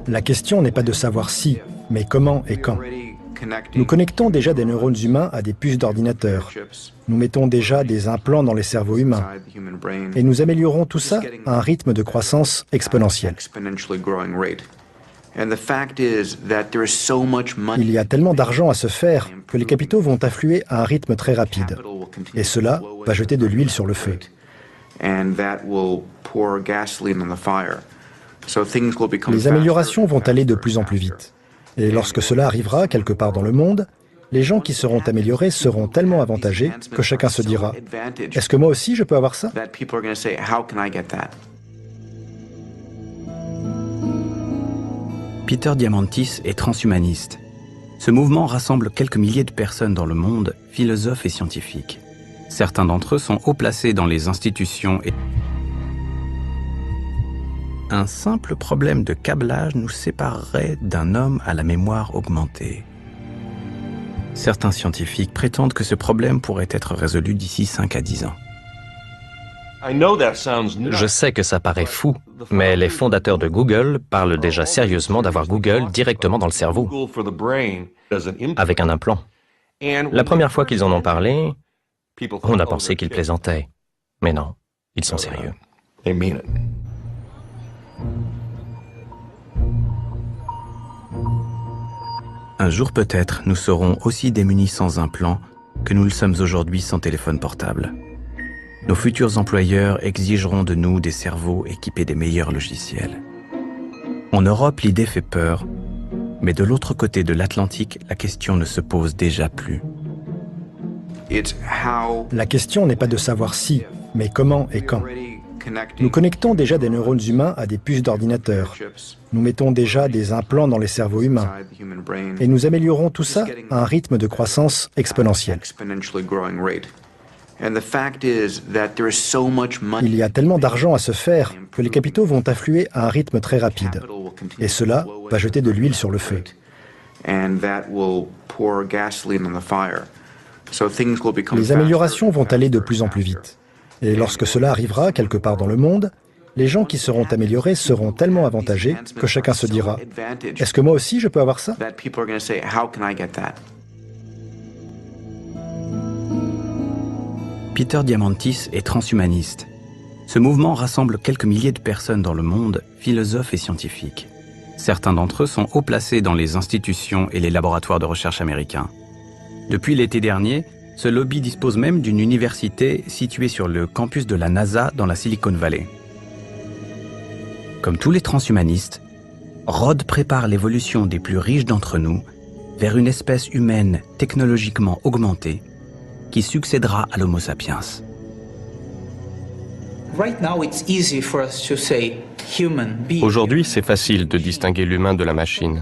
La question n'est pas de savoir si, mais comment et quand. Nous connectons déjà des neurones humains à des puces d'ordinateur. Nous mettons déjà des implants dans les cerveaux humains. Et nous améliorons tout ça à un rythme de croissance exponentielle. Il y a tellement d'argent à se faire que les capitaux vont affluer à un rythme très rapide. Et cela va jeter de l'huile sur le feu. Les améliorations vont aller de plus en plus vite. Et lorsque cela arrivera quelque part dans le monde, les gens qui seront améliorés seront tellement avantagés que chacun se dira « Est-ce que moi aussi je peux avoir ça ?» Peter Diamandis est transhumaniste. Ce mouvement rassemble quelques milliers de personnes dans le monde, philosophes et scientifiques. Certains d'entre eux sont haut placés dans les institutions et un simple problème de câblage nous séparerait d'un homme à la mémoire augmentée. Certains scientifiques prétendent que ce problème pourrait être résolu d'ici 5 à 10 ans. Je sais que ça paraît fou, mais les fondateurs de Google parlent déjà sérieusement d'avoir Google directement dans le cerveau, avec un implant. La première fois qu'ils en ont parlé, on a pensé qu'ils plaisantaient. Mais non, ils sont sérieux. Un jour peut-être, nous serons aussi démunis sans implant que nous le sommes aujourd'hui sans téléphone portable. Nos futurs employeurs exigeront de nous des cerveaux équipés des meilleurs logiciels. En Europe, l'idée fait peur, mais de l'autre côté de l'Atlantique, la question ne se pose déjà plus. La question n'est pas de savoir si, mais comment et quand. Nous connectons déjà des neurones humains à des puces d'ordinateur. Nous mettons déjà des implants dans les cerveaux humains. Et nous améliorons tout ça à un rythme de croissance exponentielle. Il y a tellement d'argent à se faire que les capitaux vont affluer à un rythme très rapide. Et cela va jeter de l'huile sur le feu. Les améliorations vont aller de plus en plus vite. Et lorsque cela arrivera quelque part dans le monde, les gens qui seront améliorés seront tellement avantagés que chacun se dira « Est-ce que moi aussi je peux avoir ça ?» Peter Diamandis est transhumaniste. Ce mouvement rassemble quelques milliers de personnes dans le monde, philosophes et scientifiques. Certains d'entre eux sont haut placés dans les institutions et les laboratoires de recherche américains. Depuis l'été dernier, ce lobby dispose même d'une université située sur le campus de la NASA dans la Silicon Valley. Comme tous les transhumanistes, Rod prépare l'évolution des plus riches d'entre nous vers une espèce humaine technologiquement augmentée qui succédera à l'Homo sapiens. Aujourd'hui, c'est facile de distinguer l'humain de la machine,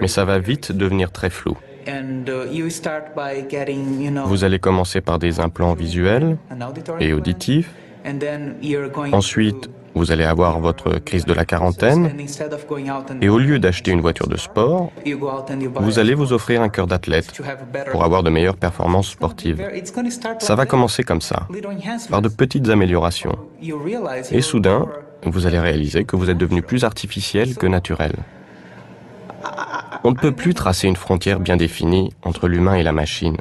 mais ça va vite devenir très flou. Vous allez commencer par des implants visuels et auditifs. Ensuite, vous allez avoir votre crise de la quarantaine. Et au lieu d'acheter une voiture de sport, vous allez vous offrir un cœur d'athlète pour avoir de meilleures performances sportives. Ça va commencer comme ça, par de petites améliorations. Et soudain, vous allez réaliser que vous êtes devenu plus artificiel que naturel. On ne peut plus tracer une frontière bien définie entre l'humain et la machine.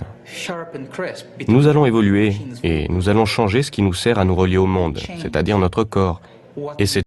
Nous allons évoluer et nous allons changer ce qui nous sert à nous relier au monde, c'est-à-dire notre corps. Et c'est